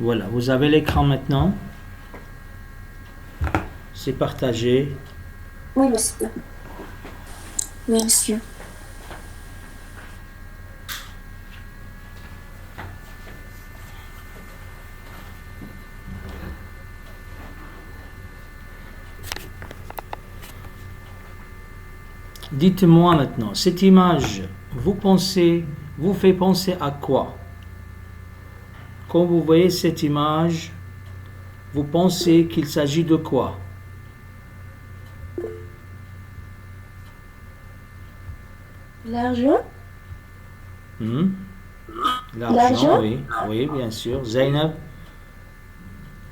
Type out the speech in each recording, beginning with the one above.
Voilà, vous avez l'écran maintenant. C'est partagé. Oui, monsieur. Oui, monsieur. Dites-moi maintenant, cette image, vous fait penser à quoi? Quand vous voyez cette image, vous pensez qu'il s'agit de quoi? L'argent? Hmm? L'argent, L'argent? oui, oui, bien sûr. Zainab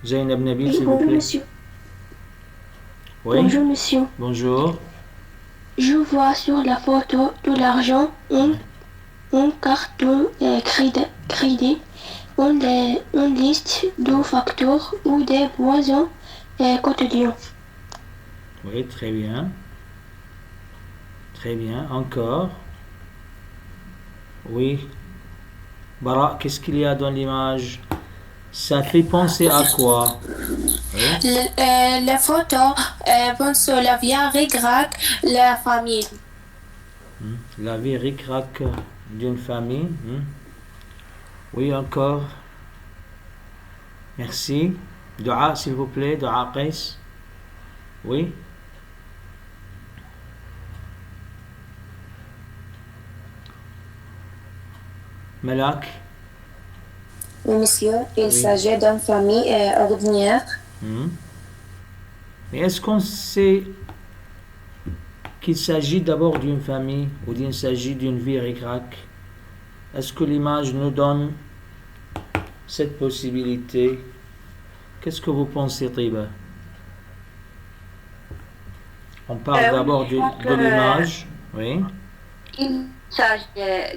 Nabil, Oui, s'il vous bonjour, plaît. monsieur. Oui, Bonjour, monsieur. bonjour. Je vois sur la photo de l'argent une carte de crédit, une liste de facteurs ou des besoins quotidiens. Oui, très bien. Très bien. Encore. Oui. Bara, qu'est-ce qu'il y a dans l'image? Ça fait penser à quoi? Oui. La photo pense la vie ric-rac, la famille. La vie ric-rac d'une famille. Oui, encore. Merci. Dua, s'il vous plaît. Dua Qais. Oui. Malak. Oui, monsieur, il Oui. s'agit d'une famille ordinaire. Hmm. Mais est-ce qu'on sait qu'il s'agit d'abord d'une famille ou qu'il s'agit d'une vie ric-rac? Est-ce que l'image nous donne cette possibilité? Qu'est-ce que vous pensez, Triba? On parle Oui, d'abord je crois de que l'image. Oui. il s'agit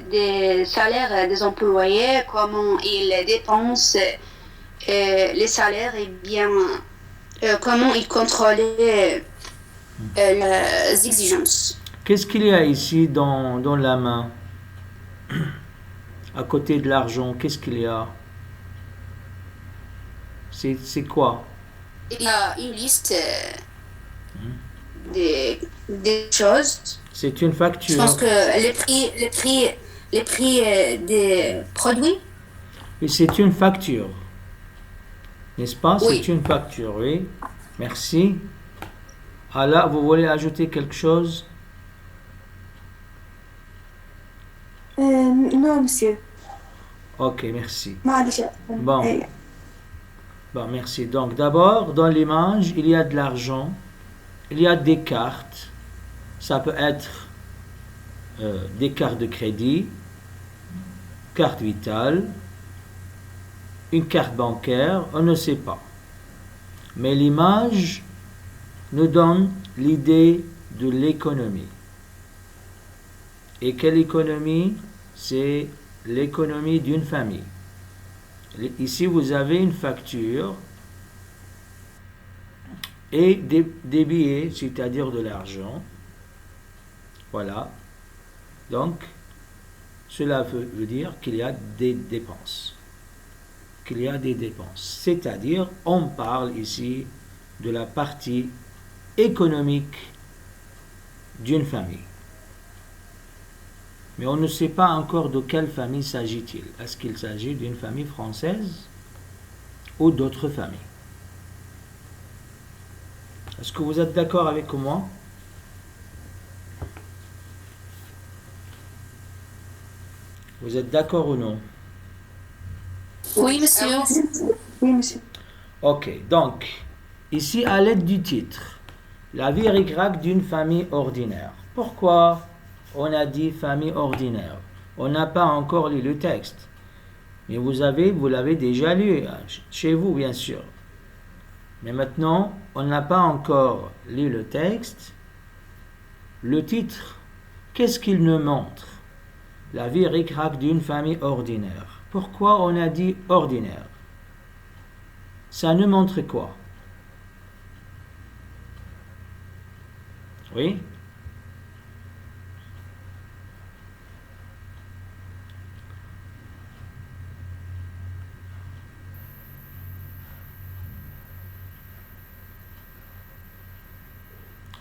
des salaires des employés, comment ils dépensent les salaires et bien comment ils contrôlent les exigences. Qu'est-ce qu'il y a ici dans la main? À côté de l'argent, qu'est-ce qu'il y a? C'est quoi? Il y a une liste des choses. C'est une Je pense facture. que les prix des produits. Et c'est une facture. N'est-ce pas? C'est Oui. une facture, oui. Merci. Ah là, vous voulez ajouter quelque chose? Non, monsieur. Ok, merci. معلش. Bon, أيوة. bon, merci. Donc d'abord, dans l'image, il y a de l'argent, il y a des cartes. Ça peut être des cartes de crédit, carte vitale, une carte bancaire, on ne sait pas. Mais l'image nous donne l'idée de l'économie. Et quelle économie? C'est l'économie d'une famille. Ici, vous avez une facture et des billets, c'est-à-dire de l'argent. Voilà. Donc, cela veut dire qu'il y a des dépenses. Qu'il y a des dépenses. C'est-à-dire, on parle ici de la partie économique d'une famille. Mais on ne sait pas encore de quelle famille s'agit-il. Est-ce qu'il s'agit d'une famille française ou d'autres familles? Est-ce que vous êtes d'accord avec moi? Vous êtes d'accord ou non? Oui, monsieur. Oui, monsieur. Ok, donc, ici à l'aide du titre, la vie ric-rac d'une famille ordinaire. Pourquoi on a dit famille ordinaire? On n'a pas encore lu le texte. Mais vous l'avez déjà lu, chez vous bien sûr. Mais maintenant, on n'a pas encore lu le texte. Le titre, qu'est-ce qu'il nous montre? La vie ric-rac d'une famille ordinaire. Pourquoi on a dit ordinaire? Ça nous montre quoi? Oui?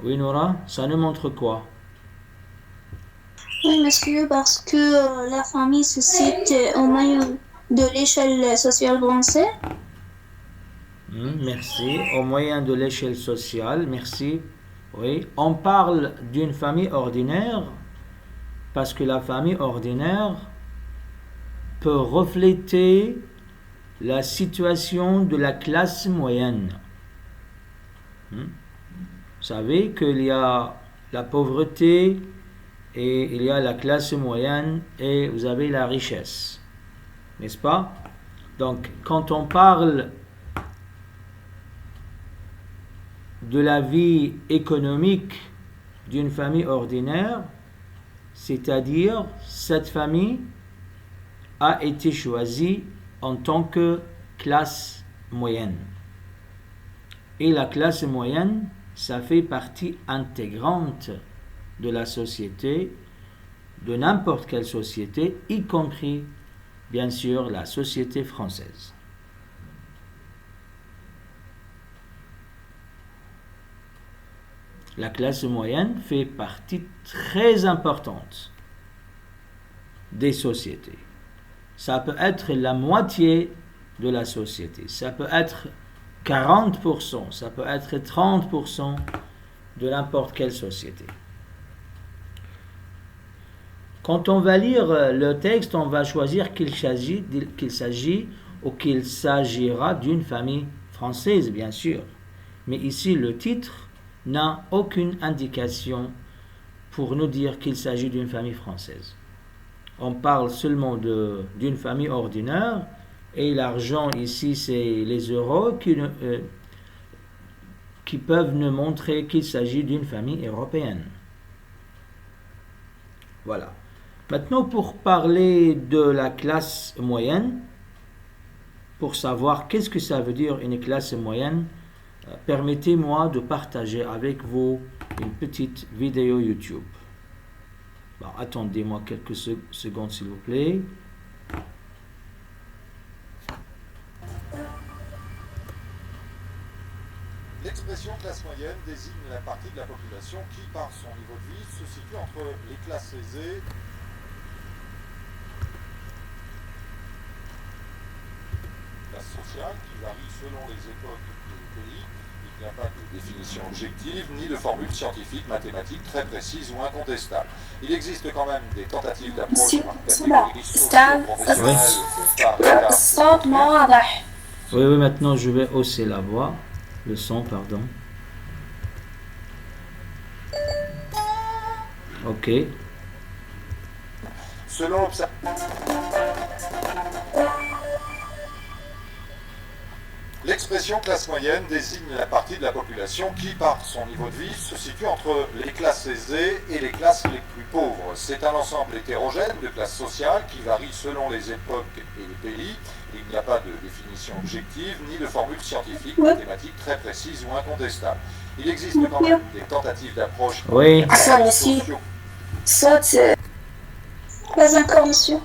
Oui, Nora, ça nous montre quoi? Oui, monsieur, parce que la famille se cite au moyen de l'échelle sociale française. Merci. Au moyen de l'échelle sociale, merci. Oui, on parle d'une famille ordinaire parce que la famille ordinaire peut refléter la situation de la classe moyenne. Vous savez qu'il y a la pauvreté et il y a la classe moyenne et vous avez la richesse. N'est-ce pas? Donc, quand on parle de la vie économique d'une famille ordinaire, c'est-à-dire cette famille a été choisie en tant que classe moyenne. Et la classe moyenne, ça fait partie intégrante de la société, de n'importe quelle société, y compris, bien sûr, la société française. La classe moyenne fait partie très importante des sociétés. Ça peut être la moitié de la société. Ça peut être 40%, ça peut être 30% de n'importe quelle société. Quand on va lire le texte, on va choisir qu'il s'agit ou qu'il s'agira d'une famille française, bien sûr. Mais ici, le titre n'a aucune indication pour nous dire qu'il s'agit d'une famille française. On parle seulement d'une famille ordinaire et l'argent ici c'est les euros qui peuvent nous montrer qu'il s'agit d'une famille européenne. Voilà. Maintenant pour parler de la classe moyenne, pour savoir qu'est-ce que ça veut dire une classe moyenne, permettez-moi de partager avec vous une petite vidéo YouTube. Bon, attendez-moi quelques secondes s'il vous plaît. L'expression classe moyenne désigne la partie de la population qui, par son niveau de vie, se situe entre les classes aisées classe sociale qui varie selon les époques et les pays. Il n'y a pas de définition objective ni de formule scientifique, mathématique très précise ou incontestable. Il existe quand même des tentatives d'approche par catégorie socio-professionnelle par écart. Oui, maintenant je vais hausser la voix, le son, pardon. Ok. Selon l'expression classe moyenne désigne la partie de la population qui, par son niveau de vie, se situe entre les classes aisées et les classes les plus pauvres. C'est un ensemble hétérogène de classes sociales qui varie selon les époques et les pays. Il n'y a pas de définition objective ni de formule scientifique, mathématique très précise ou incontestable. Il existe quand même des tentatives d'approche. Oui. Pas encore, monsieur.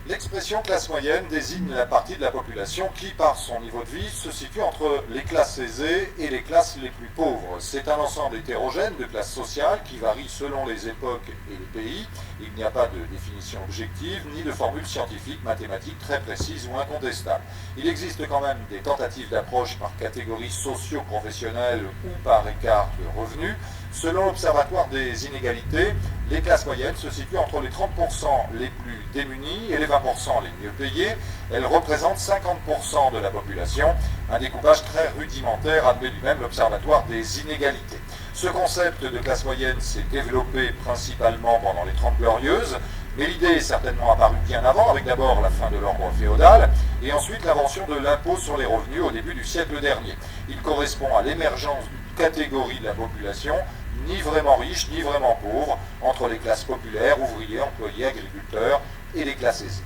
L'expression classe moyenne désigne la partie de la population qui, par son niveau de vie, se situe entre les classes aisées et les classes les plus pauvres. C'est un ensemble hétérogène de classes sociales qui varie selon les époques et les pays. Il n'y a pas de définition objective ni de formule scientifique, mathématique très précise ou incontestable. Il existe quand même des tentatives d'approche par catégorie socio-professionnelle ou par écart de revenus. Selon l'Observatoire des inégalités, les classes moyennes se situent entre les 30% les plus démunis et les 20% les mieux payés. Elles représentent 50% de la population, un découpage très rudimentaire admet lui-même l'Observatoire des inégalités. Ce concept de classe moyenne s'est développé principalement pendant les 30 Glorieuses, mais l'idée est certainement apparue bien avant, avec d'abord la fin de l'ordre féodal, et ensuite l'invention de l'impôt sur les revenus au début du siècle dernier. Il correspond à l'émergence d'une catégorie de la population ni vraiment riche, ni vraiment pauvre, entre les classes populaires, ouvriers, employés, agriculteurs et les classes aisées.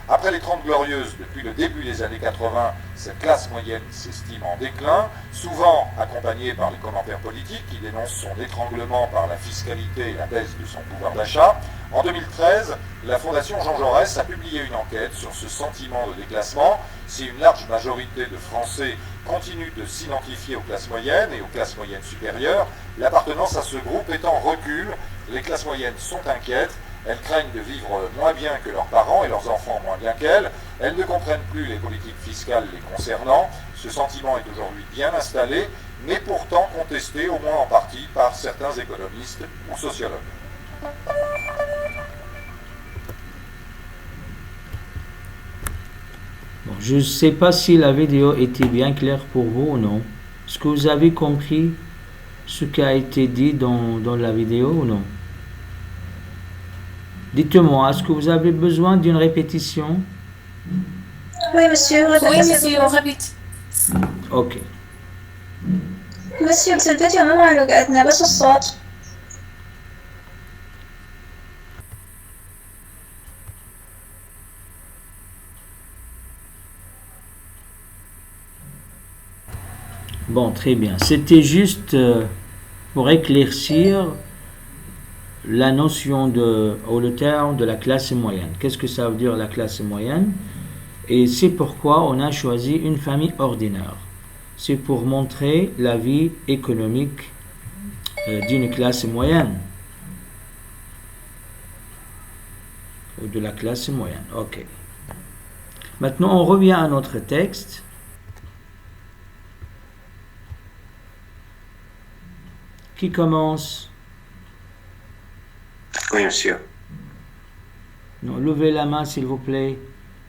Après les 30 Glorieuses, depuis le début des années 80, cette classe moyenne s'estime en déclin, souvent accompagnée par les commentaires politiques qui dénoncent son étranglement par la fiscalité et la baisse de son pouvoir d'achat. En 2013, la Fondation Jean Jaurès a publié une enquête sur ce sentiment de déclassement. Si une large majorité de Français continue de s'identifier aux classes moyennes et aux classes moyennes supérieures, l'appartenance à ce groupe est en recul. Les classes moyennes sont inquiètes, elles craignent de vivre moins bien que leurs parents et leurs enfants moins bien qu'elles, elles ne comprennent plus les politiques fiscales les concernant. Ce sentiment est aujourd'hui bien installé, mais pourtant contesté au moins en partie par certains économistes ou sociologues. Bon, je ne sais pas si la vidéo était bien claire pour vous ou non. Est-ce que vous avez compris ce qui a été dit dans la vidéo ou non? Dites-moi, est-ce que vous avez besoin d'une répétition? Oui, monsieur. Oui, monsieur, on répète. Ok. monsieur الفيديو ما معلوقاتنا بس الصوت. Bon, très bien. C'était juste pour éclaircir la notion ou le terme de la classe moyenne. Qu'est-ce que ça veut dire la classe moyenne? Et c'est pourquoi on a choisi une famille ordinaire. C'est pour montrer la vie économique d'une classe moyenne. Ou de la classe moyenne. Ok. Maintenant, on revient à notre texte. Qui commence? Oui, monsieur. Non, levez la main, s'il vous plaît.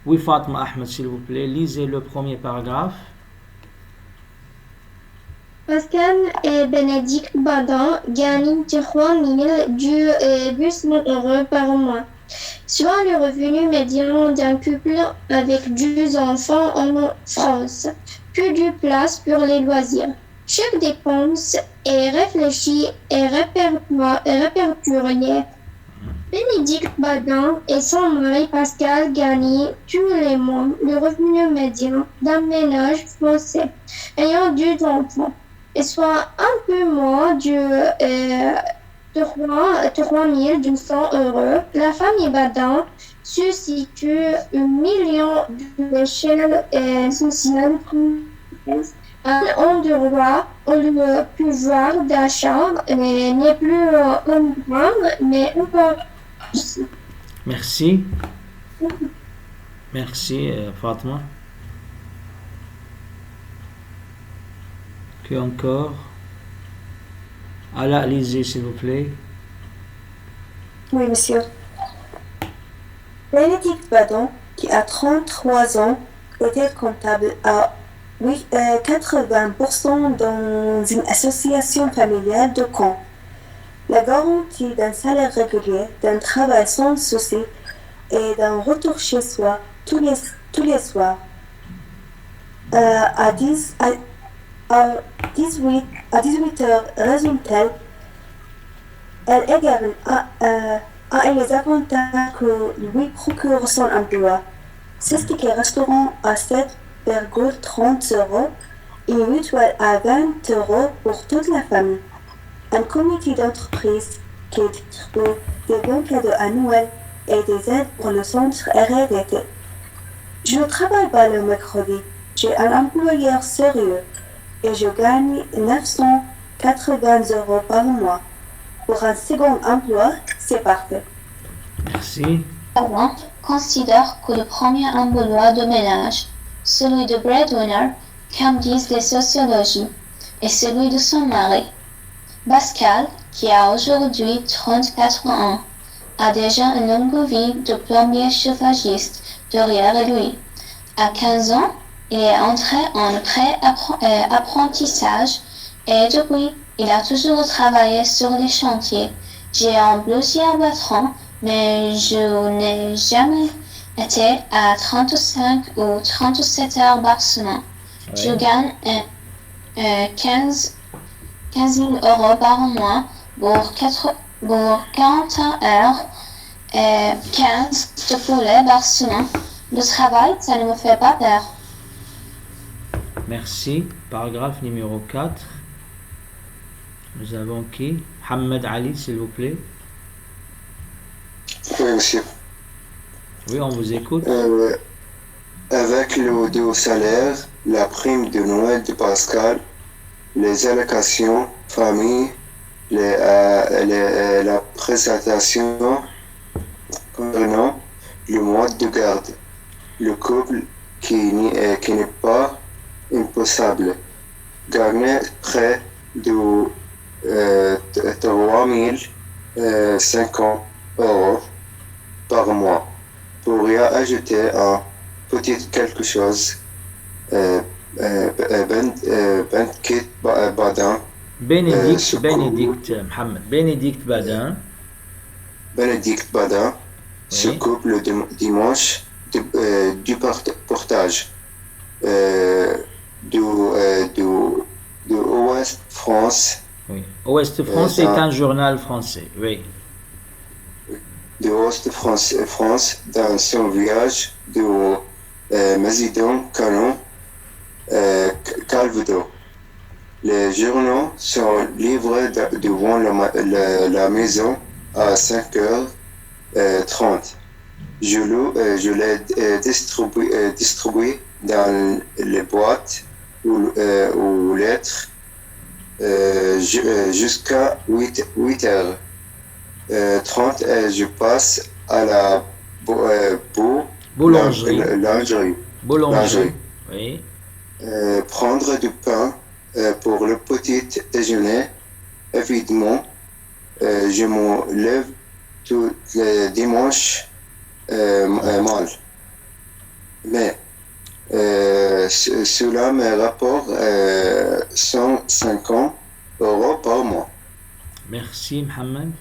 Oui, Fatma Ahmed, s'il vous plaît. Lisez le premier paragraphe. Pascal et Bénédicte Badin gagnent 3 000 du bus 1 € par mois, soit le revenu médian d'un couple avec 12 enfants en France, plus de place pour les loisirs. Chaque dépense est réfléchie et répertoriée. Bénédicte Badin et son mari Pascal gagnent tous les mois le revenu médian d'un ménage français ayant 2 enfants, et soit un peu moins de 3 200 €. La famille Badin se situe au milieu de l'échelle sociale française. Un endroit où le pouvoir d'achat n'est plus moindre, mais encore. Merci. Merci, Fatma. Qui encore? Ala, lisez, s'il vous plaît. Oui, monsieur. Bénédicte Badin, qui a 33 ans, était comptable à 80% dans une association familiale de Caen. La garantie d'un salaire régulier, d'un travail sans souci et d'un retour chez soi tous les soirs à 18h résume-t-elle. Elle également a les avantages que lui procure son emploi. C'est ce qui est restaurant à 7,30 € et mutuelle à 20 € pour toute la famille. Un comité d'entreprise qui distribue des bons cadeaux annuels et des aides pour le centre RDT. Je ne travaille pas le mercredi. J'ai un employeur sérieux et je gagne 980 € par mois. Pour un second emploi, c'est parfait. Merci. Avant, considère que le premier emploi de ménage, celui de breadwinner, comme disent les sociologies, est celui de son mari. Pascal, qui a aujourd'hui 34 ans, a déjà une longue vie de plombier chauffagiste derrière lui. À 15 ans, il est entré en pré-apprentissage et depuis, il a toujours travaillé sur les chantiers. J'ai un plusieurs patrons, mais je n'ai jamais été à 35 ou 37 heures par semaine. Ouais. Je gagne 15 000 € par mois pour 40 heures et 15 de poulet par semaine. Le travail, ça ne me fait pas peur. Merci. Paragraphe numéro 4. Nous avons qui? Mohamed Ali, s'il vous plaît. Oui, monsieur. Oui, on vous écoute. Avec le doux salaire, la prime de Noël de Pascal, les allocations, famille, la présentation concernant le mois de garde, le couple qui n'est pas impossible, gagner près de 3050 euros par mois. Pourrait ajouter un petit quelque chose, Benedicte Badin, Mohamed. Bénédicte Badin. Benedicte Badin se Oui. coupe le dimanche du portage de Ouest France. Oui. Ouest France est un journal français. Oui. De Ouest France dans son village de Mazidon Canon Calvados. Les journaux sont livrés devant la maison à 5h30. Je les distribue dans les boîtes ou lettres jusqu'à 8h30 et je passe à la Boulangerie. lingerie. Oui. Prendre du pain pour le petit déjeuner. Évidemment, je me lève tous les dimanches mal. Mais cela me rapporte 150 euros par mois. Merci, Mohamed.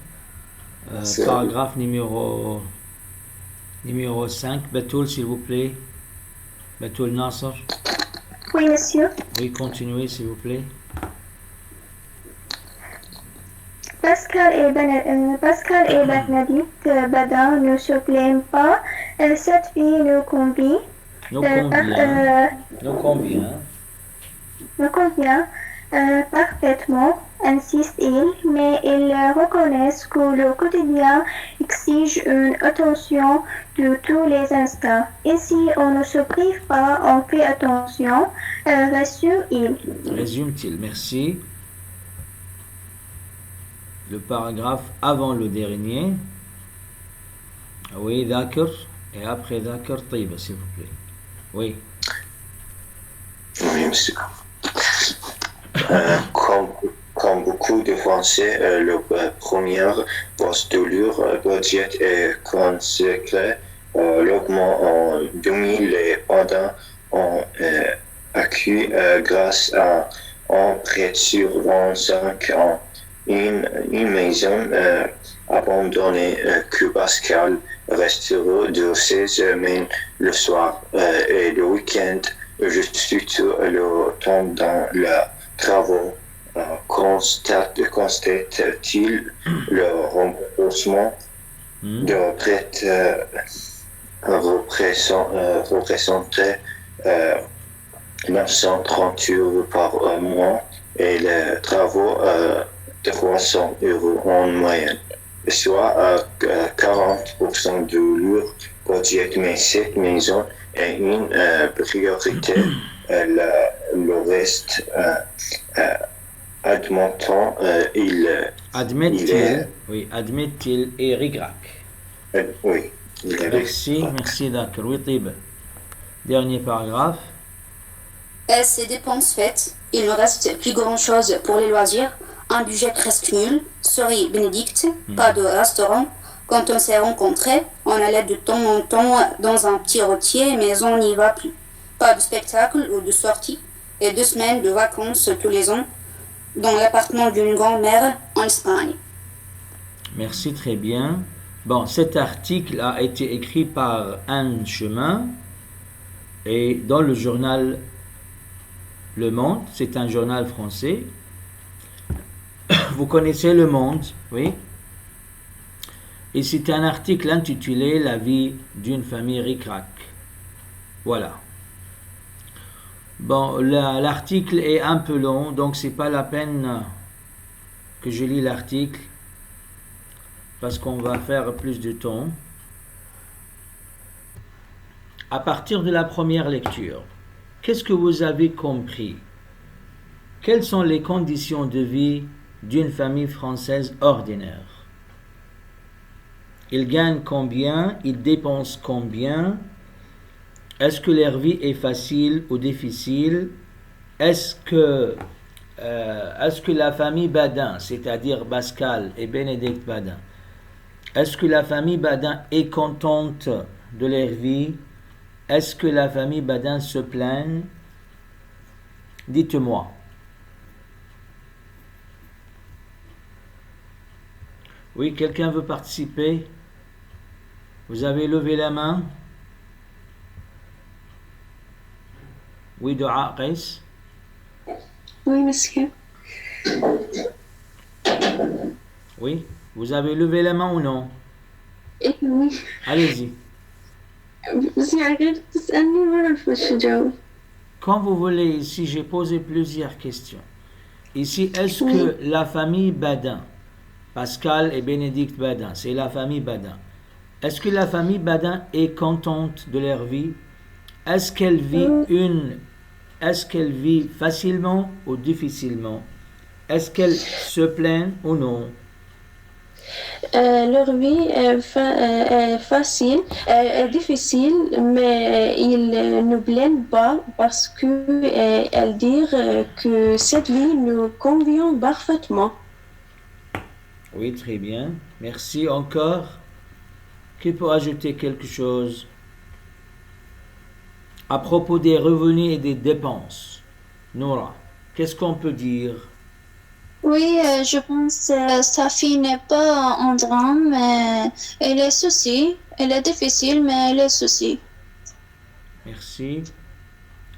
C'est Paragraphe numéro 5. Batoul, s'il vous plaît. Batoul Nasser. Oui, monsieur. Oui, continuez, s'il vous plaît. Pascal et Bénédicte Badin ne se plaignent pas. Cette fille nous convient. Nous convient. Me convient parfaitement, insiste-t-il, mais ils reconnaissent que le quotidien exige une attention de tous les instants. Et si on ne se prive pas, on fait attention, rassure-il. Résume-t-il. Merci. Le paragraphe avant le dernier. Oui, Dhakr. Et après Dhakr, Taiba, s'il vous plaît. Oui. Oui, monsieur. Comme beaucoup de Français, le premier poste de leur budget est consacré l'augment en 2000 et pendant ont acquis grâce à un prêt sur 25 ans une maison abandonnée que Pascal restera de 16 semaines le soir et le week-end. Je suis tout le temps dans les travaux. Constate-t-il le remboursement de prêt représentait 930 euros par mois et les travaux 300 euros en moyenne, soit à 40% de leur budget. Mais cette maison est une priorité. Le reste, admet-il et Rigrac. Oui. Merci Dhakr. Oui, Taiba. Dernier paragraphe. Ces dépenses faites, il ne reste plus grand-chose pour les loisirs. Un budget presque nul. Sorry, Bénédicte, pas de restaurant. Quand on s'est rencontrés, on allait de temps en temps dans un petit rotier, mais on n'y va plus. Pas de spectacle ou de sortie. Et 2 semaines de vacances tous les ans dans l'appartement d'une grand-mère en Espagne. Merci, très bien. Bon, cet article a été écrit par Anne Chemin et dans le journal Le Monde, c'est un journal français. Vous connaissez Le Monde, oui? Et c'est un article intitulé La vie d'une famille ric-rac. Voilà. Bon, l'article est un peu long, donc c'est pas la peine que je lis l'article parce qu'on va faire plus de temps. À partir de la première lecture, qu'est-ce que vous avez compris? Quelles sont les conditions de vie d'une famille française ordinaire? Ils gagnent combien? Ils dépensent combien? Est-ce que leur vie est facile ou difficile? Est-ce que la famille Badin, c'est-à-dire Pascal et Bénédicte Badin, est-ce que la famille Badin est contente de leur vie? Est-ce que la famille Badin se plaint? Dites-moi. Oui, quelqu'un veut participer? Vous avez levé la main? Oui, Dua Qais? Oui, monsieur. Oui, vous avez levé la main ou non? Oui. Allez-y. بس يعني قلت تسألني ما أعرف وش أجاوب. Quand vous voulez, ici, j'ai posé plusieurs questions. Ici, est-ce que la famille Badin, Pascal et Bénédicte Badin, c'est la famille Badin, est-ce que la famille Badin est contente de leur vie? Est-ce qu'elle vit facilement ou difficilement? Est-ce qu'elle se plaint ou non? Leur vie est facile, est difficile, mais ils ne plaignent pas parce qu'elles disent que cette vie nous convient parfaitement. Oui, très bien. Merci encore. Qui peut ajouter quelque chose à propos des revenus et des dépenses? Nora, qu'est-ce qu'on peut dire? Oui, je pense que sa fille n'est pas un drame, mais elle est souci. Elle est difficile, mais elle est souci. Merci.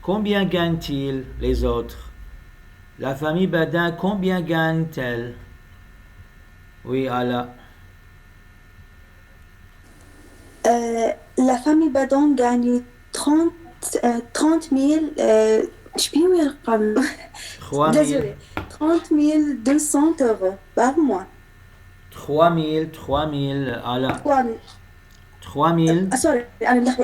Combien gagnent-ils les autres? La famille Badin, combien gagne-t-elle? Oui, Ala. La famille Badon gagne 30 000. Je peux dire 3 000. Désolé. 30 200 euros par mois. 3 000, Ala. 3 000. 3 000. Sorry, أنا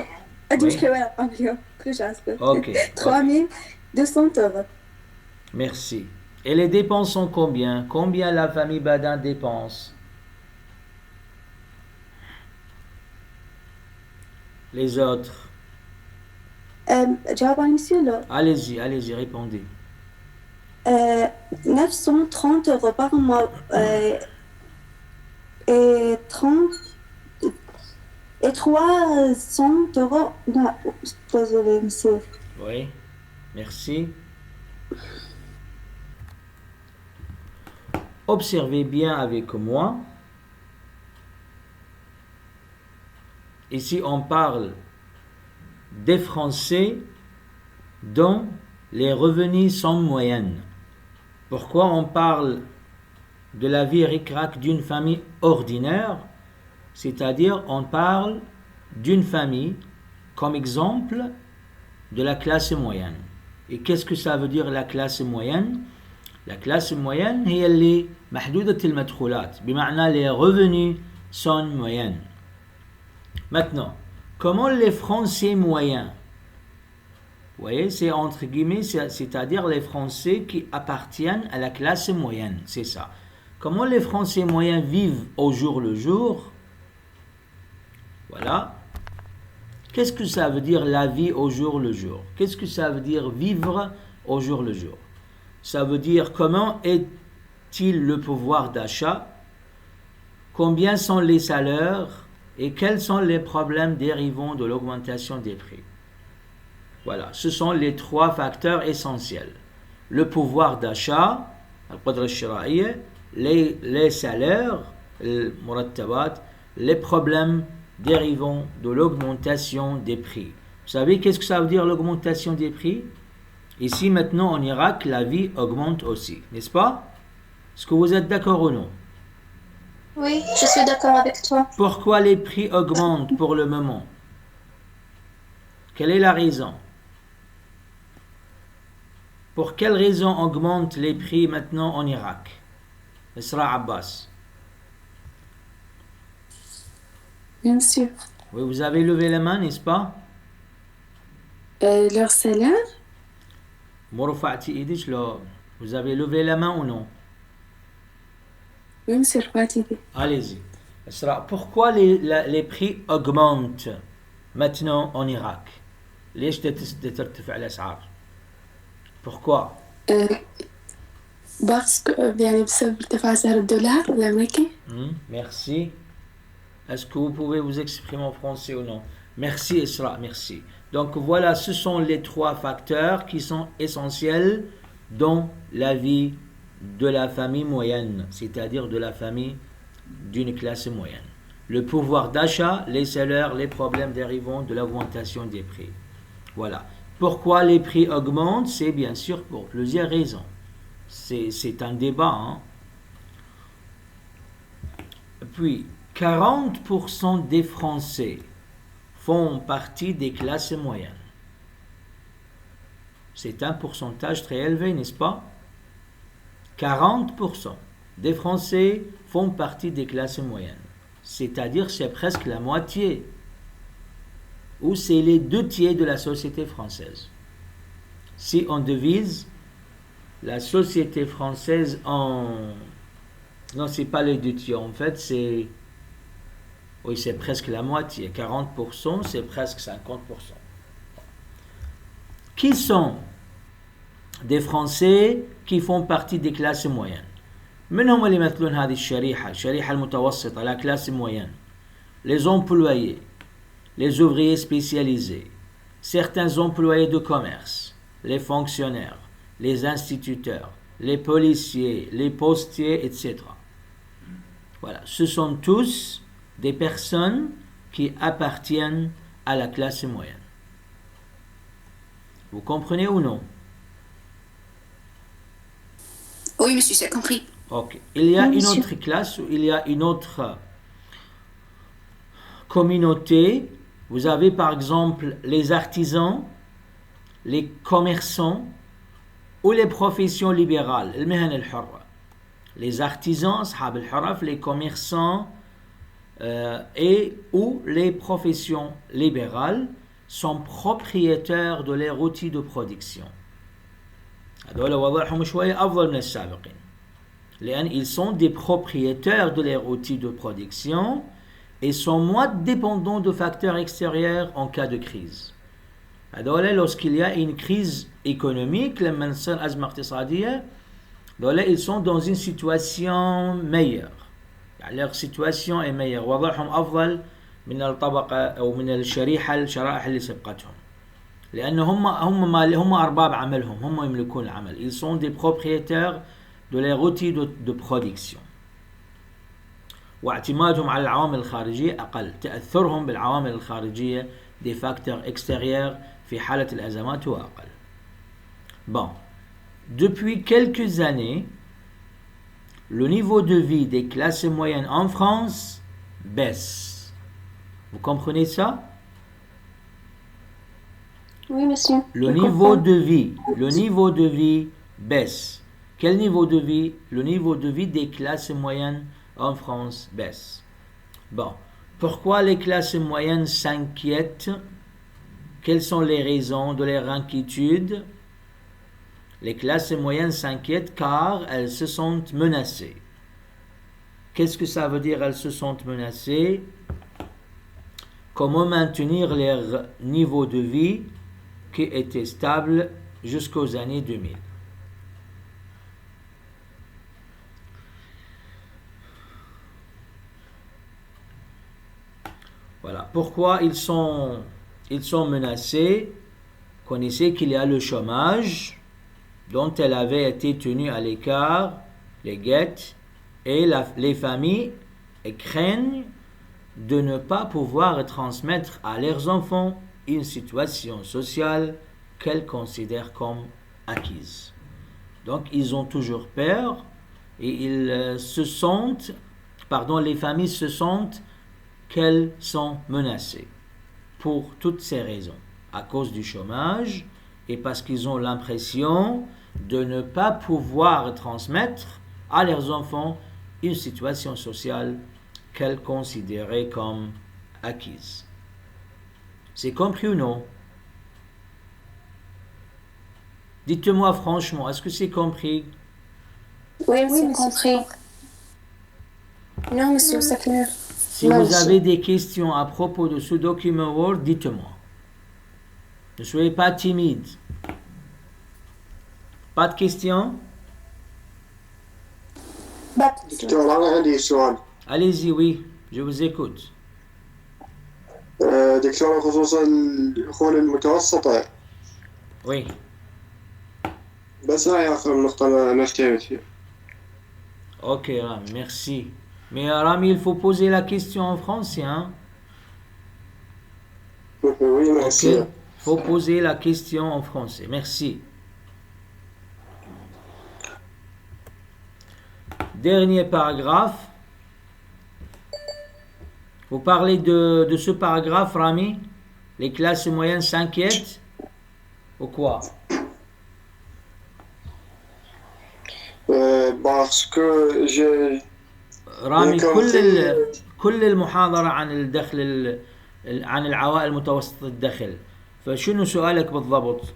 أدي Oui. مشكلة وين أقول كل شيء أسكت. Ok. 3 200 euros. Merci. Et les dépenses sont combien? Combien la famille Badin dépense? Les autres. جواب عن monsieur là. Allez-y, répondez. 930 euros par mois et 300 euros. Non, désolé, monsieur. Oui, merci. Observez bien avec moi. Ici, on parle des Français dont les revenus sont moyennes. Pourquoi on parle de la vie ric-rac d'une famille ordinaire? C'est-à-dire, on parle d'une famille, comme exemple, de la classe moyenne. Et qu'est-ce que ça veut dire la classe moyenne? La classe moyenne, هي اللي محدودة المدخولات، بمعنى les revenus sont moyens. Maintenant, comment les Français moyens? Vous voyez, c'est entre guillemets, c'est-à-dire les Français qui appartiennent à la classe moyenne, c'est ça. Comment les Français moyens vivent au jour le jour? Voilà. Qu'est-ce que ça veut dire la vie au jour le jour? Qu'est-ce que ça veut dire vivre au jour le jour? Ça veut dire comment est-il le pouvoir d'achat? Combien sont les salaires? Et quels sont les problèmes dérivant de l'augmentation des prix? Voilà, ce sont les trois facteurs essentiels. Le pouvoir d'achat, les salaires, les problèmes dérivant de l'augmentation des prix. Vous savez qu'est-ce que ça veut dire l'augmentation des prix? Ici maintenant en Irak, la vie augmente aussi, n'est-ce pas? Est-ce que vous êtes d'accord ou non? Oui, je suis d'accord avec toi. Pourquoi les prix augmentent pour le moment? Quelle est la raison? Pour quelle raison augmentent les prix maintenant en Irak? Isra Abbas. Bien sûr. Oui, vous avez levé la main, n'est-ce pas? Leur salaire? مرفعتي ايديش لو vous avez levé la main ou non? Oui, monsieur Fatih. Allez-y. Pourquoi les prix augmentent maintenant en Irak? ليش ترتفع الأسعار? Pourquoi? Parce que يعني بسبب ارتفاع سعر الدولار الأمريكي. Merci. Est-ce que vous pouvez vous exprimer en français ou non? Merci Isra, merci. Donc voilà, ce sont les trois facteurs qui sont essentiels dans la vie de la famille moyenne, c'est-à-dire de la famille d'une classe moyenne. Le pouvoir d'achat, les salaires, les problèmes dérivant de l'augmentation des prix. Voilà. Pourquoi les prix augmentent? C'est bien sûr pour plusieurs raisons. C'est un débat. Hein? Puis, 40% des Français font partie des classes moyennes. C'est un pourcentage très élevé, n'est-ce pas? 40% des Français font partie des classes moyennes. C'est-à-dire c'est presque la moitié. Ou c'est les 2/3 de la société française. Si on divise la société française en... Non, c'est pas les 2/3. En fait, c'est... Oui, c'est presque la moitié. 40%, c'est presque 50%. Qui sont des Français qui font partie des classes moyennes? من هم اللي يمثلون هذه الشريحة المتوسطة, la classe moyenne? Les employés, les ouvriers spécialisés, certains employés de commerce, les fonctionnaires, les instituteurs, les policiers, les postiers, etc. Voilà, ce sont tous des personnes qui appartiennent à la classe moyenne. Vous comprenez ou non? Oui, monsieur, c'est compris. Ok. Il y a une autre classe, il y a une autre communauté. Vous avez par exemple les artisans, les commerçants ou les professions libérales. Les artisans, أصحاب الحرف, les commerçants et ou les professions libérales sont propriétaires de leurs outils de production. هذول وضعهم شوية أفضل من السابقين. لأن ils sont des propriétaires de leurs outils de production et sont moins dépendants de facteurs extérieurs en cas de crise. هذول lorsqu'il y a une crise économique, لما نصير أزمة اقتصادية, ils sont dans une situation meilleure. يعني leur situation est meilleure. وضعهم أفضل من الطبقة أو من الشرائح اللي سبقتهم. لأن هم أرباب عملهم, هم يملكون العمل. Ils sont des propriétaires de leurs outils de production. واعتمادهم على العوامل الخارجية أقل. تأثرهم بالعوامل الخارجية des facteurs extérieurs في حالة الأزمات هو أقل. Bon. Depuis quelques années, le niveau de vie des classes moyennes en France baisse. Vous comprenez ça? Oui, monsieur. Le niveau de vie baisse. Quel niveau de vie? Le niveau de vie des classes moyennes en France baisse. Bon, pourquoi les classes moyennes s'inquiètent? Quelles sont les raisons de leur inquiétude? Les classes moyennes s'inquiètent car elles se sentent menacées. Qu'est-ce que ça veut dire, elles se sentent menacées? Comment maintenir leur niveau de vie qui était stable jusqu'aux années 2000? Voilà. Pourquoi ils sont menacés? Connaissez qu'il y a le chômage dont elle avait été tenue à l'écart, les guettes, et les familles craignent de ne pas pouvoir transmettre à leurs enfants une situation sociale qu'elles considèrent comme acquise. Donc ils ont toujours peur et les familles se sentent qu'elles sont menacées pour toutes ces raisons, à cause du chômage et parce qu'ils ont l'impression de ne pas pouvoir transmettre à leurs enfants une situation sociale qu'elles considéraient comme acquise. C'est compris ou non? Dites-moi franchement, est-ce que c'est compris? Oui, Oui, c'est compris. Non, monsieur, c'est clair. Si Non, vous monsieur. avez des questions à propos de ce document Word, dites-moi. Ne soyez pas timide. Pas de questions? دكتور أنا عندي سؤال. Allez-y, oui, je vous écoute. دكتور خصوص الأخوان المتوسطة Oui. بس هاي آخر نقطة أنا اشتهيت فيها. Ok, Rami, merci. Mais Rami, il faut poser la question en français, hein? Oui, Ok, merci. il faut poser la question en français. Merci. Dernier paragraphe. Vous parlez de ce paragraphe, Rami? Les classes moyennes s'inquiètent? Ou quoi? Parce que j'ai رامي compris. كل المحاضرة عن الدخل عن العوائل المتوسطة الدخل. فشنو سؤالك بالضبط؟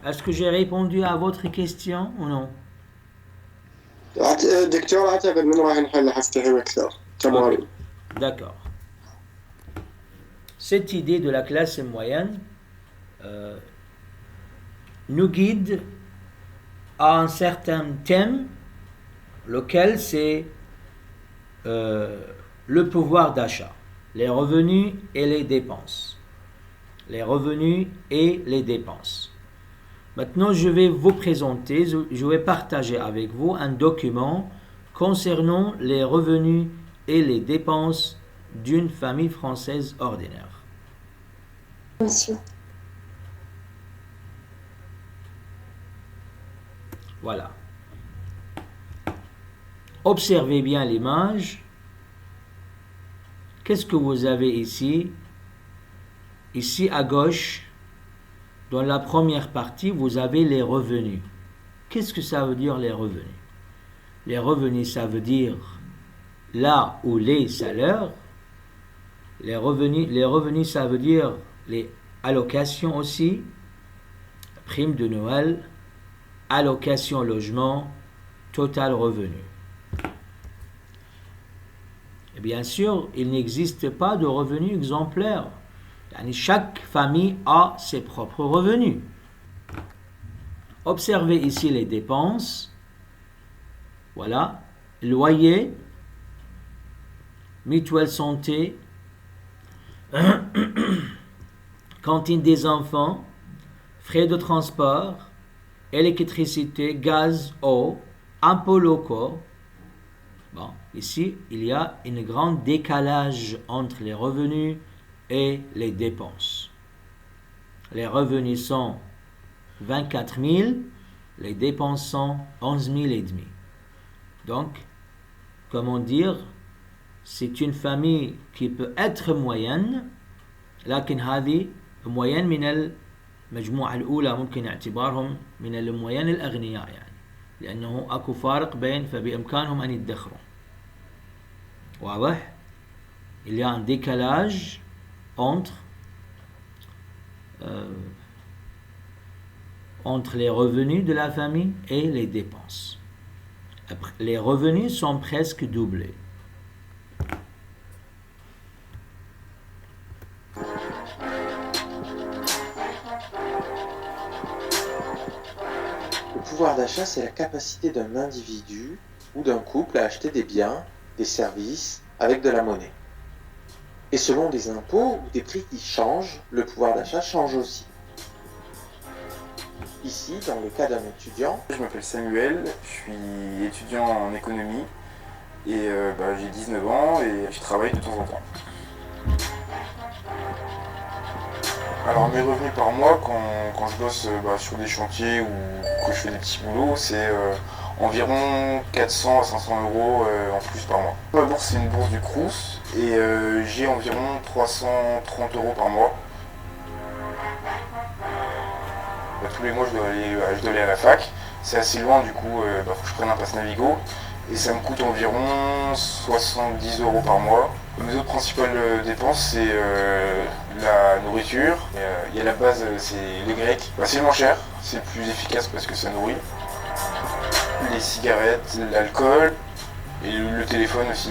Est-ce que j'ai répondu à votre question ou non? دكتور أعتقد من راح نحل حفتهم أكثر. تمام. D'accord. Cette idée de la classe moyenne nous guide à un certain thème, lequel c'est le pouvoir d'achat, les revenus et les dépenses. Les revenus et les dépenses. Maintenant, je vais vous présenter, je vais partager avec vous un document concernant les revenus et les dépenses d'une famille française ordinaire. Monsieur. Voilà. Observez bien l'image. Qu'est-ce que vous avez ici? Ici à gauche, dans la première partie, vous avez les revenus. Qu'est-ce que ça veut dire les revenus? Les revenus, ça veut dire là où les salaires. Les revenus, ça veut dire les allocations aussi. Prime de Noël, allocation logement, total revenu. Et bien sûr, il n'existe pas de revenus exemplaires. Chaque famille a ses propres revenus. Observez ici les dépenses. Voilà. Loyer, mutuelle santé, cantine des enfants, frais de transport, électricité, gaz, eau, impôts locaux. Bon, ici, il y a un grand décalage entre les revenus et les dépenses. Les revenus sont 24 000, les dépenses sont 11 000 et demi. Donc, comment dire, c'est une famille qui peut être moyenne, لكن هذه moyenne من المجموعة الأولى ممكن اعتبارهم من الموين الأغنياء يعني، لأنه أكو فارق بين فبإمكانهم أن يدخروا. واضح؟ Il y a un décalage entre les revenus de la famille et les dépenses. Les revenus sont presque doublés. Le pouvoir d'achat, c'est la capacité d'un individu ou d'un couple à acheter des biens, des services avec de la monnaie. Et selon des impôts ou des prix qui changent, le pouvoir d'achat change aussi. Ici, dans le cas d'un étudiant, je m'appelle Samuel, je suis étudiant en économie et j'ai 19 ans et je travaille de temps en temps. Alors mes revenus par mois quand je bosse sur des chantiers ou que je fais des petits boulots, c'est environ 400 à 500 euros en plus par mois. Ma bourse, c'est une bourse du Crous et j'ai environ 330 euros par mois. Tous les mois je dois aller à la fac, c'est assez loin du coup, faut que je prenne un pass Navigo et ça me coûte environ 70 € par mois. Mes autres principales dépenses, c'est la nourriture. Il y a la base, c'est les grecs. C'est le moins cher, c'est le plus efficace parce que ça nourrit. Les cigarettes, l'alcool et le téléphone aussi.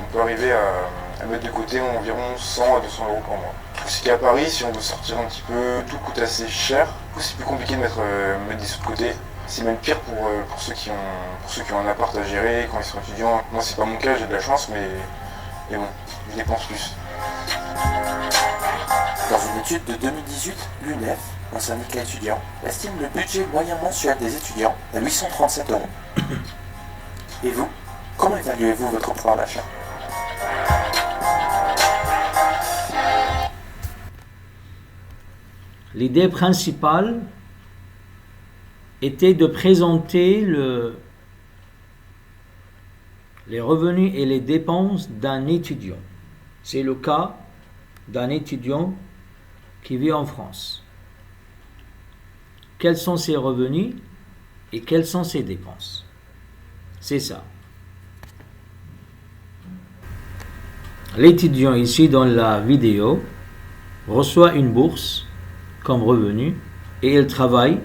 On peut arriver à mettre de côté environ 100 à 200 € par mois. C'est qu'à Paris, si on veut sortir un petit peu, tout coûte assez cher. Du coup, c'est plus compliqué de mettre des sous de côté. C'est même pire pour ceux qui ont un appart à gérer quand ils sont étudiants. Moi, c'est pas mon cas, j'ai de la chance, mais bon, je dépense plus. Dans une étude de 2018, l'UNEF, un syndicat étudiant, estime le budget moyen mensuel des étudiants à 837 €. Et vous, comment évaluez-vous votre pouvoir d'achat? L'idée principale était de présenter les revenus et les dépenses d'un étudiant. C'est le cas d'un étudiant qui vit en France. Quels sont ses revenus et quelles sont ses dépenses? C'est ça. L'étudiant ici dans la vidéo reçoit une bourse comme revenu et il travaille.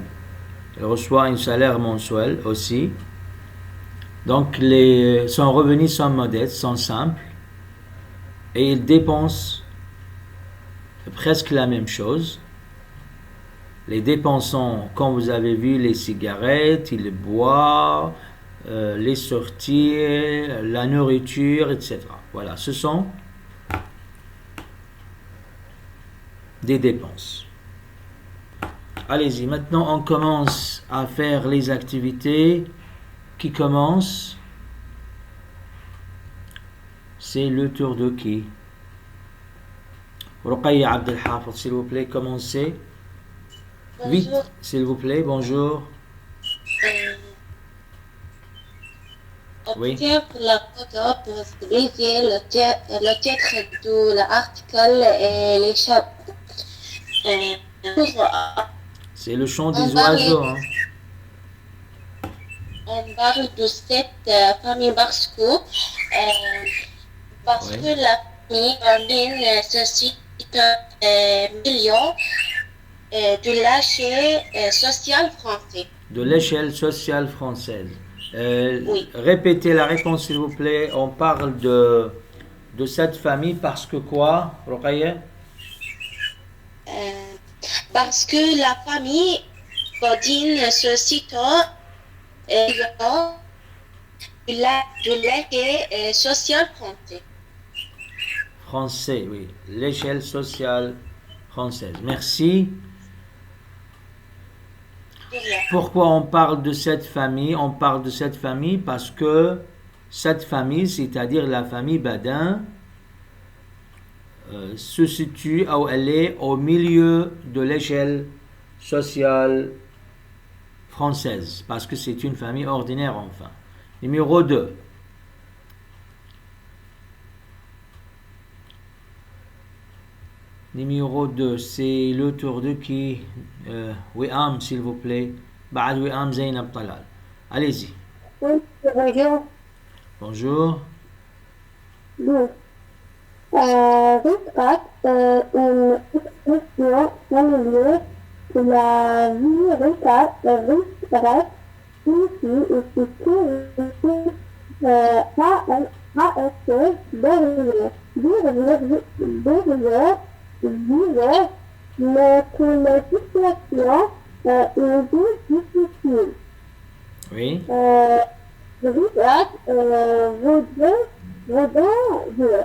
Il reçoit un salaire mensuel aussi. Donc son revenu sont modestes, sont simples. Et il dépense presque la même chose. Les dépenses sont, comme vous avez vu, les cigarettes, il boit, les sorties, la nourriture, etc. Voilà, ce sont des dépenses. Allez-y, maintenant on commence à faire les activités. Qui commence? C'est le tour de qui? Ruqayya Abdel Hafid, s'il vous plaît, commencez. Vite, s'il vous plaît, bonjour. Oui. La photo pour vérifier le titre de l'article et les chapitres. C'est le chant des oiseaux. Hein. On parle de cette famille parce que la famille Bardine suscite millions de l'échelle sociale française. De l'échelle sociale française. Oui. Répétez la réponse, s'il vous plaît. On parle de cette famille parce que quoi, Ruqayya? Parce que la famille Bardine suscite de l'échelle sociale française. Français, oui. L'échelle sociale française. Merci. Pourquoi on parle de cette famille? On parle de cette famille parce que cette famille, c'est-à-dire la famille Badin, se situe, où elle est au milieu de l'échelle sociale française, parce que c'est une famille ordinaire enfin. Numéro 2. Numéro 2, c'est le tour de qui? Wiam, s'il vous plaît. Ba'ad Wiam Zainab Talal. Allez-y. Oui, bonjour. Bonjour. Bon. Ricrac, une expression familière de la vie Ricrac signifie aussi que ASC vivre, mais que la situation est difficile. Oui. Ricrac voudrait dire.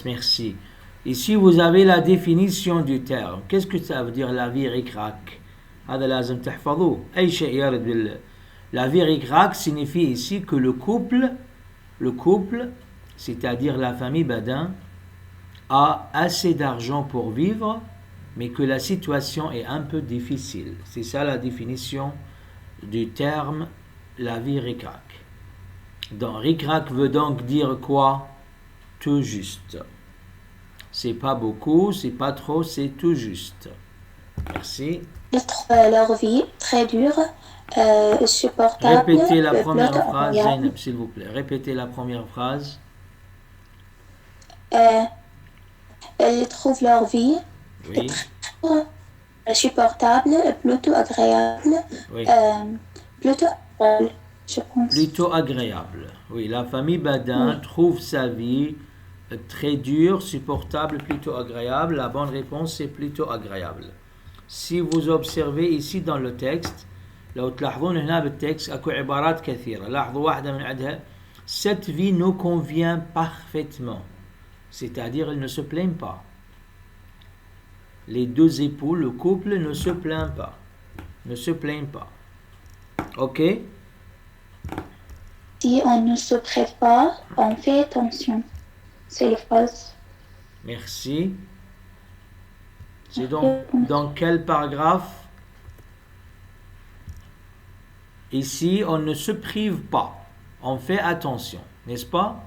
Merci. Ici, vous avez la définition du terme. Qu'est-ce que ça veut dire la vie ric-rac? La vie ric-rac signifie ici que le couple, c'est-à-dire la famille Badin, a assez d'argent pour vivre, mais que la situation est un peu difficile. C'est ça la définition du terme la vie ric-rac. Donc ric-rac veut donc dire quoi? Tout juste. C'est pas beaucoup, c'est pas trop, c'est tout juste. Merci. Ils trouvent leur vie très dure, supportable. Répétez la première plutôt phrase, agréable. Zainab, s'il vous plaît. Répétez la première phrase. Ils trouvent leur vie Oui, supportable, plutôt agréable. oui. Plutôt agréable, je pense. Plutôt agréable. Oui, la famille Badin Oui. trouve sa vie très dure, supportable, plutôt agréable. La bonne réponse, c'est plutôt agréable. Si vous observez ici dans le texte, لو تلاحظون هنا بالتكست اكو عبارات كثيرة. لاحظوا واحدة من عندها. Cette vie nous convient parfaitement. C'est-à-dire, elle ne se plaignent pas. Les deux époux, le couple, ne se plaignent pas. Ne se plaignent pas. Ok? Si on ne se prête pas, on fait attention. C'est les phrases. Merci. C'est donc dans quel paragraphe? Ici, on ne se prive pas. On fait attention, n'est-ce pas?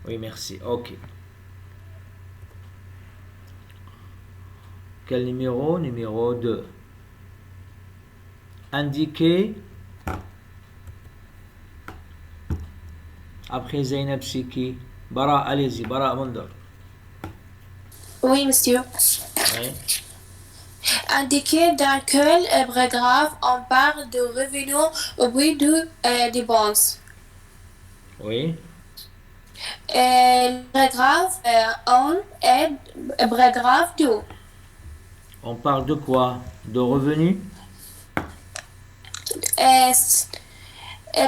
Oui, merci. Ok. Quel numéro? Numéro 2. Indiquez. Après Zainab Siki. Bara, allez-y. Bara Mundar. Oui, monsieur. Oui. Indiqué dans quel paragraphe on parle de revenus au bout de dépenses. Oui. Le paragraphe 1 et le paragraphe 2. On parle de quoi? De revenus?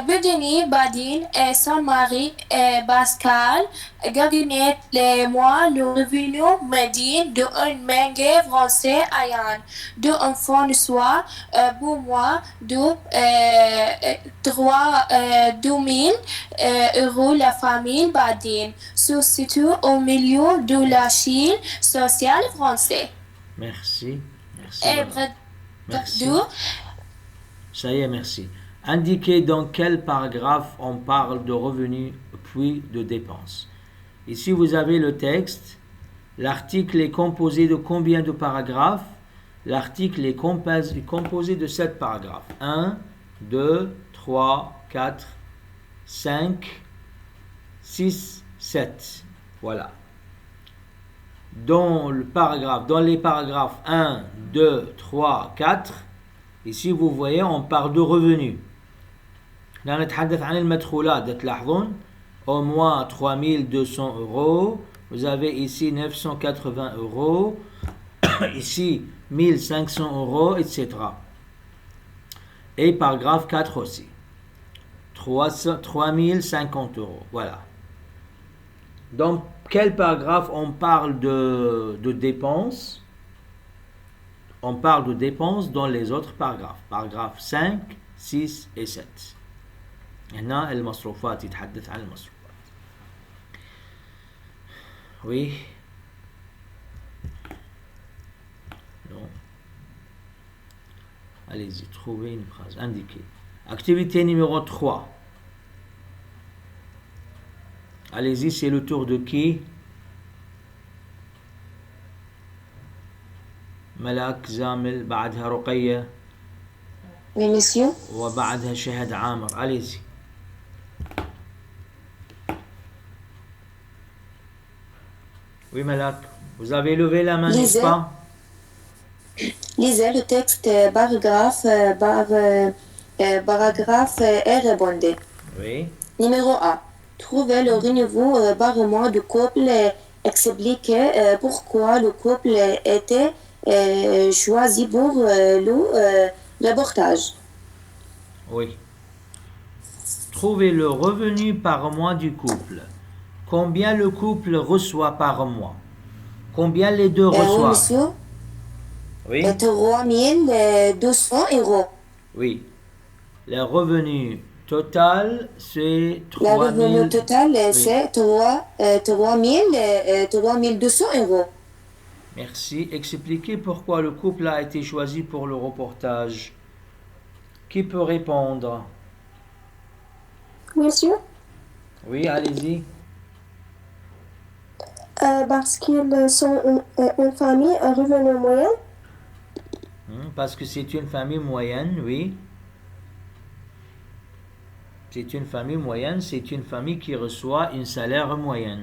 Bedeni Badine et son mari Pascal gagnent les mois le revenu médian d'un métier français ayant deux enfants de soi pour mois de 2000 euros. La famille Badine se situe au milieu de la Chine sociale française. Merci. Merci. Et Merci. Ça y est, merci. Indiquez dans quel paragraphe on parle de revenus puis de dépenses. Ici, vous avez le texte. L'article est composé de combien de paragraphes? L'article est composé de 7 paragraphes. 1, 2, 3, 4, 5, 6, 7. Voilà. Dans les paragraphes 1, 2, 3, 4, ici vous voyez on parle de revenus. Là نتحدث عن المدخولات. تلاحظون au moins 3200 euros. Vous avez ici 980 euros. Ici 1500 euros, etc. Et paragraphe 4 aussi. 3050 euros. Voilà. Dans quel paragraphe on parle de dépenses? On parle de dépenses dans les autres paragraphes. Paragraphes 5, 6 et 7. هنا المصروفات يتحدث عن المصروفات. Oui. Non. Allez-y, trouvez une phrase indiquée. Activité numéro 3. Allez-y, c'est le tour de qui? ملاك زامل بعدها رقية. Oui, monsieur. وبعدها شهد عامر. Allez-y. Oui, Malak. Vous avez levé la main, n'est-ce pas? Lisez le texte paragraphe par paragraphe et répondez. Oui. Numéro 1. Trouvez le renouveau par mois du couple et expliquez pourquoi le couple était choisi pour le reportage. Oui. Trouvez le revenu par mois du couple. Combien le couple reçoit par mois? Combien les deux reçoivent? Oui, monsieur. Oui. 3200 euros. Oui. Le revenu total, c'est 3000. Le revenu total, c'est 3200 euros. Merci. Expliquez pourquoi le couple a été choisi pour le reportage. Qui peut répondre? Monsieur? Oui, allez-y. Parce qu'ils sont une famille à revenu moyen. Parce que c'est une famille moyenne, oui. C'est une famille moyenne, c'est une famille qui reçoit un salaire moyen.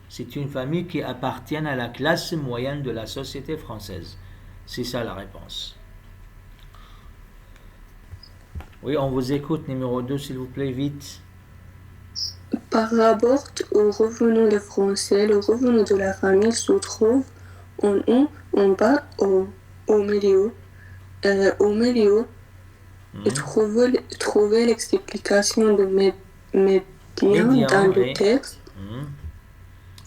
C'est une famille qui appartient à la classe moyenne de la société française. C'est ça la réponse. Oui, on vous écoute, numéro 2, s'il vous plaît, vite. Par rapport au revenu des Français, le revenu de la famille se trouve en haut, en bas, au milieu. Au milieu, et trouver l'explication de médian dans le texte.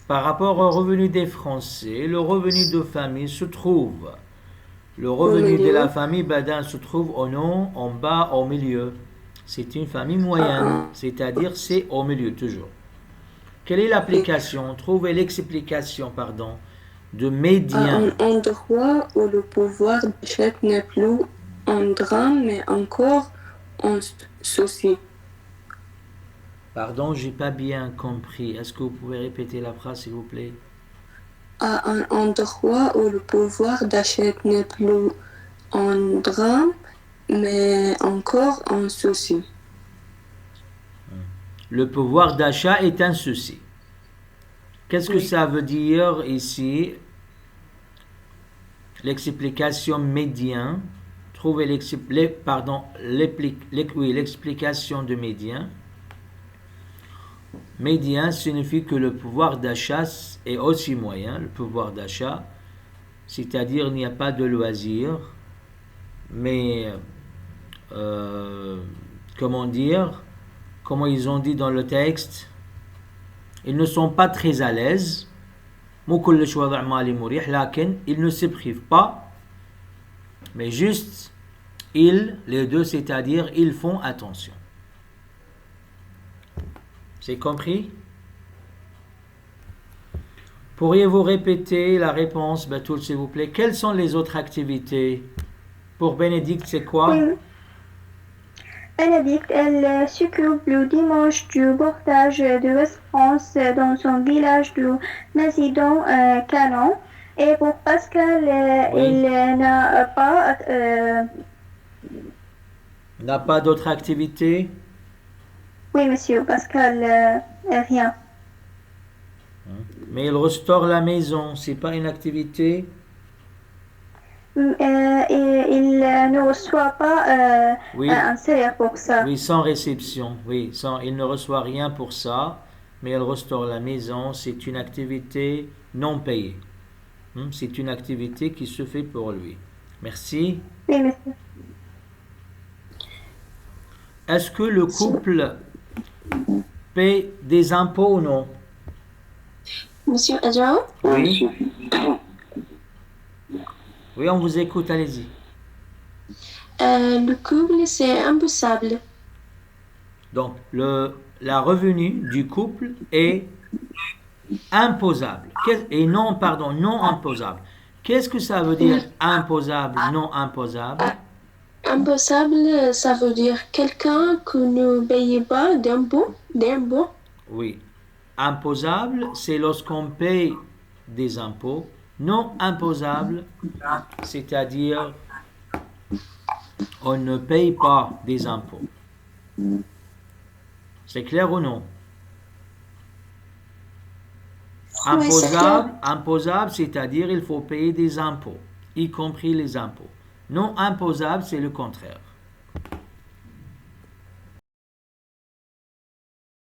Par rapport au revenu des Français, le revenu de famille se trouve. Le revenu de la famille Badin se trouve en haut, en bas, au milieu. C'est une famille moyenne, c'est-à-dire c'est au milieu toujours. Quelle est l'application? Trouvez l'explication, de médian. Un endroit où le pouvoir d'achat n'est plus un drame, mais encore un souci. Pardon, j'ai pas bien compris. Est-ce que vous pouvez répéter la phrase, s'il vous plaît? À un endroit où le pouvoir d'achat n'est plus un drame, mais encore un souci. Le pouvoir d'achat est un souci. Qu'est-ce que ça veut dire ici? L'explication médian. Trouvez l'explication de médian. Médian signifie que le pouvoir d'achat est aussi moyen, le pouvoir d'achat, c'est-à-dire il n'y a pas de loisir, mais comment ils ont dit dans le texte, ils ne sont pas très à l'aise, ils ne se privent pas, mais juste les deux, c'est-à-dire ils font attention. C'est compris? Pourriez-vous répéter la réponse, Batoul, s'il vous plaît? Quelles sont les autres activités? Pour Bénédicte, c'est quoi? Oui. Bénédicte, elle s'occupe le dimanche du portage de West-France dans son village de Nazidon-Canon. Et pour Pascal, il n'a pas d'autres activités? Oui, monsieur, Pascal, rien. Mais il restaure la maison, c'est pas une activité? Il ne reçoit pas un salaire pour ça. Oui, sans réception. Oui, il ne reçoit rien pour ça, mais il restaure la maison. C'est une activité non payée. C'est une activité qui se fait pour lui. Merci. Oui, monsieur. Est-ce que le couple paie des impôts ou non? Monsieur Adjao? Oui. Oui, on vous écoute, allez-y. Le couple, c'est imposable. Donc, la revenu du couple est imposable. Non imposable. Qu'est-ce que ça veut dire imposable, non imposable? Imposable, ça veut dire quelqu'un qui ne paye pas d'impôts. Oui. Imposable, c'est lorsqu'on paye des impôts. Non imposable, c'est-à-dire on ne paye pas des impôts. C'est clair ou non? Imposable, c'est-à-dire il faut payer des impôts, y compris les impôts. Non imposable, c'est le contraire.